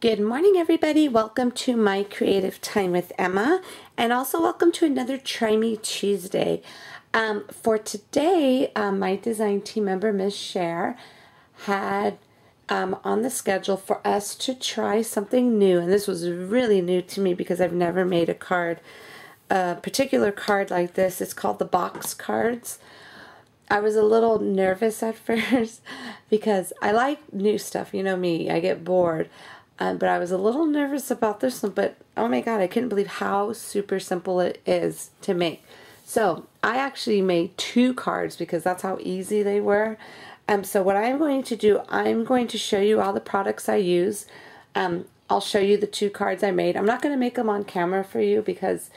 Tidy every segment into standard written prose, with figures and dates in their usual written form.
Good morning, everybody. Welcome to my Creative Time with Emma, and also welcome to another Try Me Tuesday. For today, my design team member, Ms. Cher, had on the schedule for us to try something new, and this was really new to me because I've never made a particular card like this. It's called the box cards. I was a little nervous at first because I like new stuff. You know me, I get bored. But I was a little nervous about this one, but oh my god, I couldn't believe how super simple it is to make. So I actually made 2 cards because that's how easy they were. So what I'm going to do, I'm going to show you all the products I use. I'll show you the 2 cards I made. I'm not going to make them on camera for you because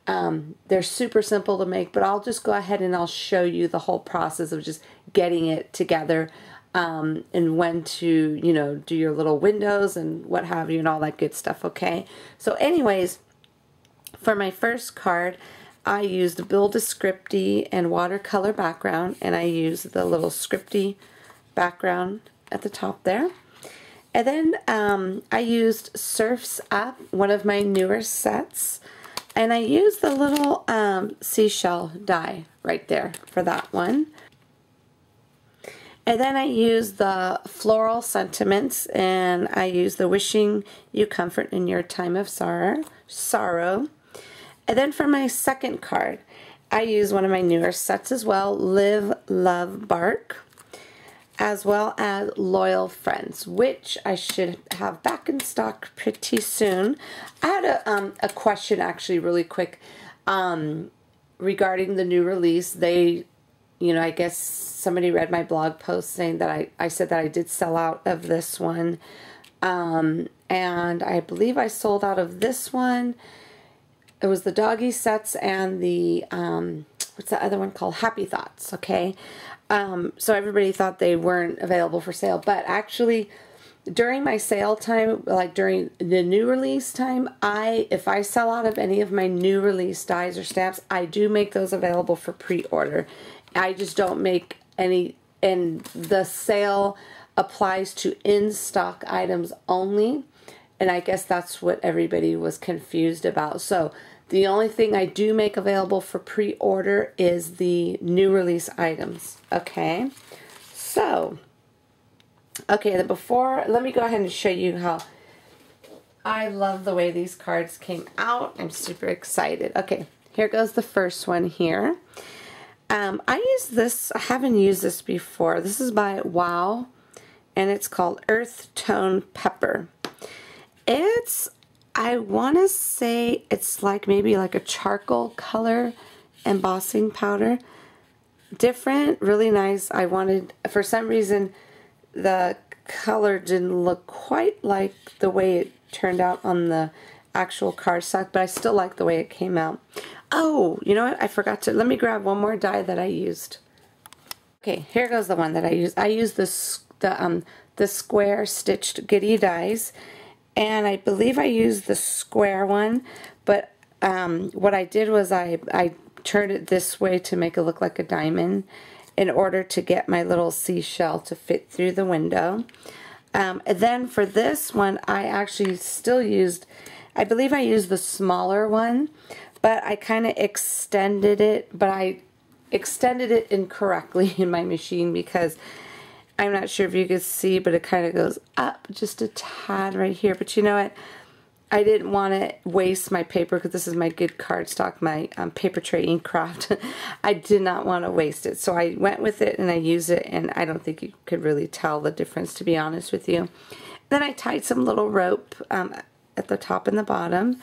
they're super simple to make, but I'll just go ahead and I'll show you the whole process of just getting it together. And when to, you know, do your little windows and what have you and all that good stuff, okay? So anyways, for my first card, I used Build a Scripty and watercolor background, and I used the little scripty background at the top there. And then I used Surf's Up, one of my newer sets, and I used the little seashell die right there for that one. And then I use the floral sentiments, and I use the wishing you comfort in your time of sorrow. And then for my second card, I use one of my newer sets as well, Live, Love, Bark, as well as Loyal Friends, which I should have back in stock pretty soon. I had a question actually really quick regarding the new release. You know, I guess somebody read my blog post saying that I said that I did sell out of this one. And I believe I sold out of this one. It was the doggy sets and the, what's the other one called? Happy Thoughts, okay? So everybody thought they weren't available for sale. But actually, during my sale time, like during the new release time, if I sell out of any of my new release dies or stamps, I do make those available for pre-order. I just don't make any, and the sale applies to in-stock items only, and I guess that's what everybody was confused about. So the only thing I do make available for pre-order is the new release items, okay? So, okay, then let me go ahead and show you how I love the way these cards came out. I'm super excited. Okay, here goes the first one here. I use this, I haven't used this before. This is by Wow, and it's called Earth Tone Pepper. I want to say it's like maybe like a charcoal color embossing powder. Different, really nice. For some reason, the color didn't look quite like the way it turned out on the actual cardstock, but I still like the way it came out. Oh, you know what? I forgot to, let me grab one more die that I used. Okay, here goes the one that I used. I used the square stitched goodie dies, and I believe I used the square one, but what I did was I turned it this way to make it look like a diamond in order to get my little seashell to fit through the window. And then for this one, I actually still used, I believe I used the smaller one, but I kind of extended it, but I extended it incorrectly in my machine because I'm not sure if you can see, but it kind of goes up just a tad right here. But you know what? I didn't want to waste my paper because this is my good cardstock, my paper tray ink craft. I did not want to waste it. So I went with it and I used it, and I don't think you could really tell the difference, to be honest with you. Then I tied some little rope at the top and the bottom.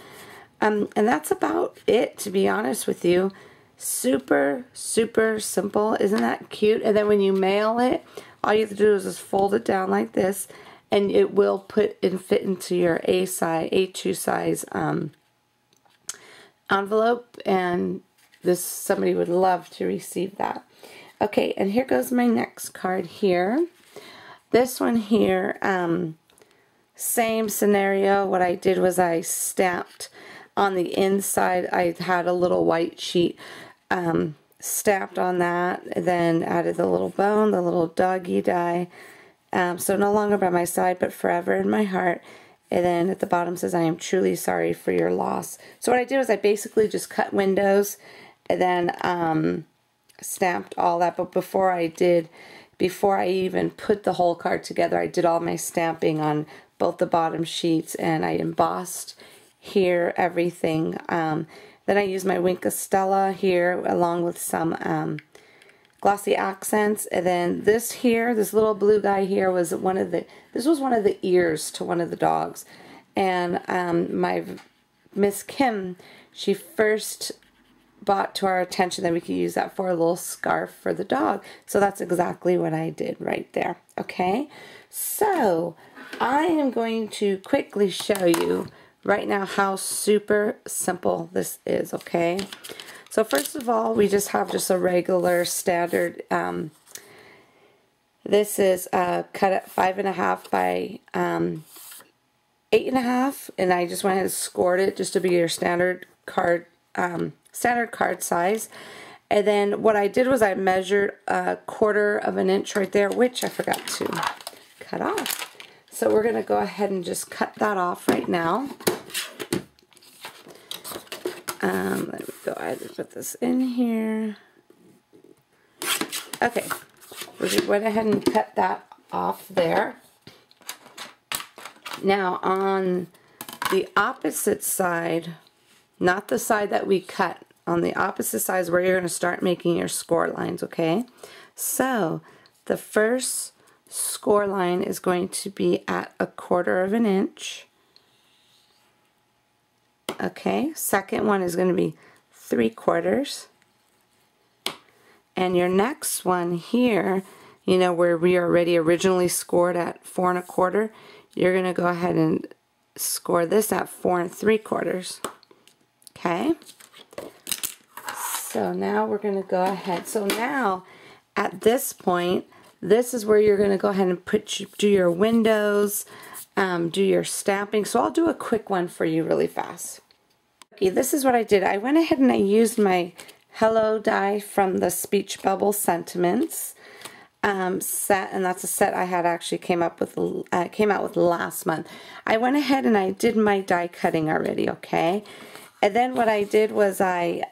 And that's about it, to be honest with you. Super, super simple. Isn't that cute? And then when you mail it, all you have to do is just fold it down like this, and it will fit into your A2 size envelope, and somebody would love to receive that. Okay, and here goes my next card here. This one here, same scenario. What I did was I stamped on the inside. I had a little white sheet stamped on that, and then added the little bone, the little doggy die. So no longer by my side, but forever in my heart. And then at the bottom says, I am truly sorry for your loss. So what I did was I basically just cut windows and then stamped all that. But before I even put the whole card together, I did all my stamping on both the bottom sheets, and I embossed here everything. Then I used my Wink of Stella here along with some glossy accents. And then this here, this little blue guy here was one of the ears to one of the dogs. And my Miss Kim, she first brought to our attention that we could use that for a little scarf for the dog. So that's exactly what I did right there. Okay, so I am going to quickly show you right now how super simple this is. Okay, so first of all, we just have a regular standard, this is cut at 5.5 by 8.5, and I just went ahead and scored it just to be your standard card size. And then what I did was I measured 1/4 of an inch right there, which I forgot to cut off. So we're going to go ahead and just cut that off right now. Let me go ahead and put this in here. Okay, we just went ahead and cut that off there. Now on the opposite side, not the side that we cut, on the opposite side is where you're going to start making your score lines, okay? So the first score line is going to be at 1/4 of an inch. Okay, second one is going to be 3/4. And your next one here, you know, where we already originally scored at 4 1/4, you're going to go ahead and score this at 4 3/4. Okay, so now we're going to go ahead. So now at this point, this is where you're going to go ahead and do your windows, do your stamping. So I'll do a quick one for you really fast. Okay, this is what I did. I went ahead and I used my Hello die from the Speech Bubble Sentiments set, and that's a set I had actually came out with last month. I went ahead and I did my die cutting already, okay? And then what I did was I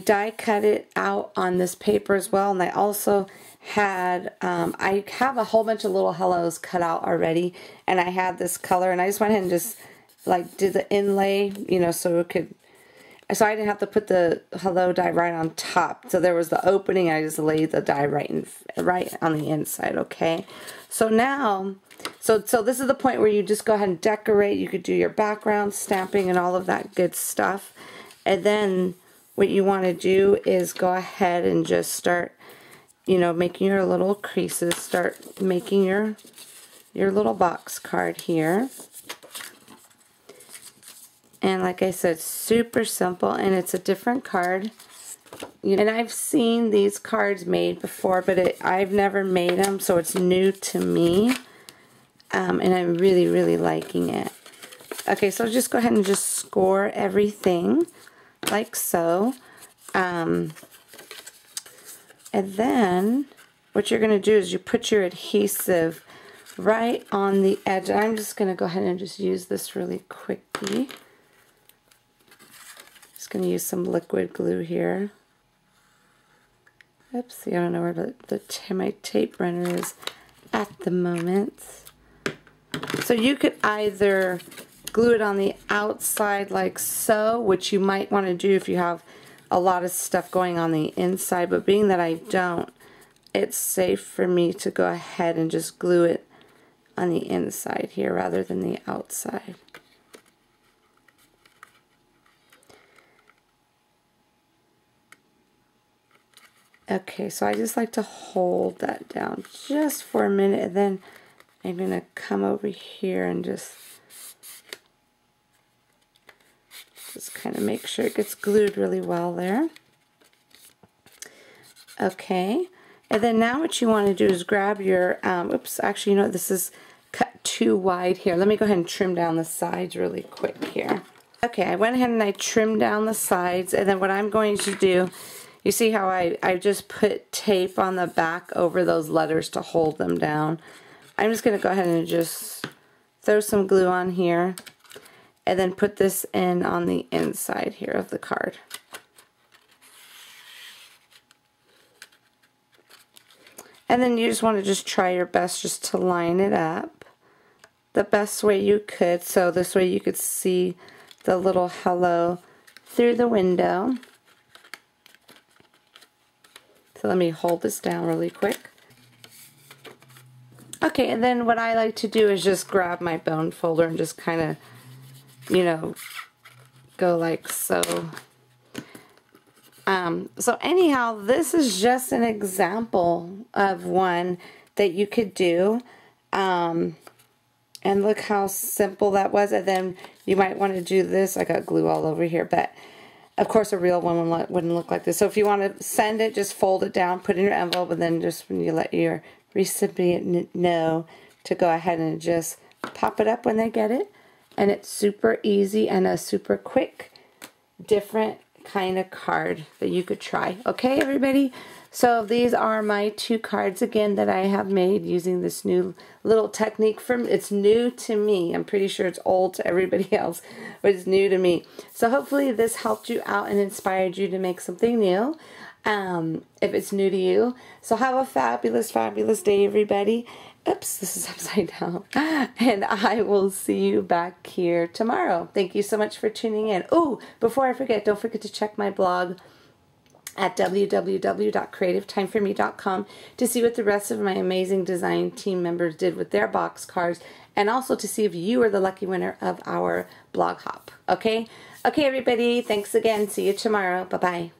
die cut it out on this paper as well, and I also had I have a whole bunch of little hellos cut out already, and I had this color, and I just went ahead and just like did the inlay, you know, so I didn't have to put the hello die right on top. So there was the opening, I just laid the die right on the inside, okay? So now, so this is the point where you just go ahead and decorate. You could do your background stamping and all of that good stuff. And then what you want to do is go ahead and just start, you know, making your little creases, start making your little box card here. And like I said, super simple, and it's a different card. And I've seen these cards made before, but I've never made them, so it's new to me. And I'm really, really liking it. Okay, so just go ahead and just score everything like so. And then what you're going to do is you put your adhesive right on the edge. I'm just going to go ahead and just use this really quickly. Just going to use some liquid glue here. Oops, I don't know where my tape runner is at the moment. So you could either glue it on the outside like so, which you might want to do if you have a lot of stuff going on the inside, but being that I don't, it's safe for me to go ahead and just glue it on the inside here rather than the outside. Okay, so I just like to hold that down just for a minute, and then I'm going to come over here and just kind of make sure it gets glued really well there. Okay, and then now what you want to do is grab your, oops, actually, you know what, this is cut too wide here. Let me go ahead and trim down the sides really quick here. Okay, I went ahead and I trimmed down the sides, and then what I'm going to do, you see how I just put tape on the back over those letters to hold them down. I'm just going to go ahead and just throw some glue on here, and then put this in on the inside here of the card. And then you just want to just try your best just to line it up the best way you could, so this way you could see the little hello through the window. So let me hold this down really quick. Okay, and then what I like to do is just grab my bone folder and just kind of, you know, go like so. So anyhow, this is just an example of one that you could do. And look how simple that was. And then you might want to do this. I got glue all over here, but of course a real one wouldn't look like this. So if you want to send it, just fold it down, put it in your envelope, and then just when you let your recipient know to go ahead and just pop it up when they get it. And it's super easy and a super quick, different kind of card that you could try. Okay, everybody? So these are my 2 cards again that I have made using this new little technique. It's new to me. I'm pretty sure it's old to everybody else, but it's new to me. So hopefully this helped you out and inspired you to make something new, if it's new to you. So have a fabulous, fabulous day, everybody. Oops, this is upside down. And I will see you back here tomorrow. Thank you so much for tuning in. Oh, before I forget, don't forget to check my blog at www.creativetimeforme.com to see what the rest of my amazing design team members did with their box cards, and also to see if you are the lucky winner of our blog hop. Okay? Okay, everybody. Thanks again. See you tomorrow. Bye-bye.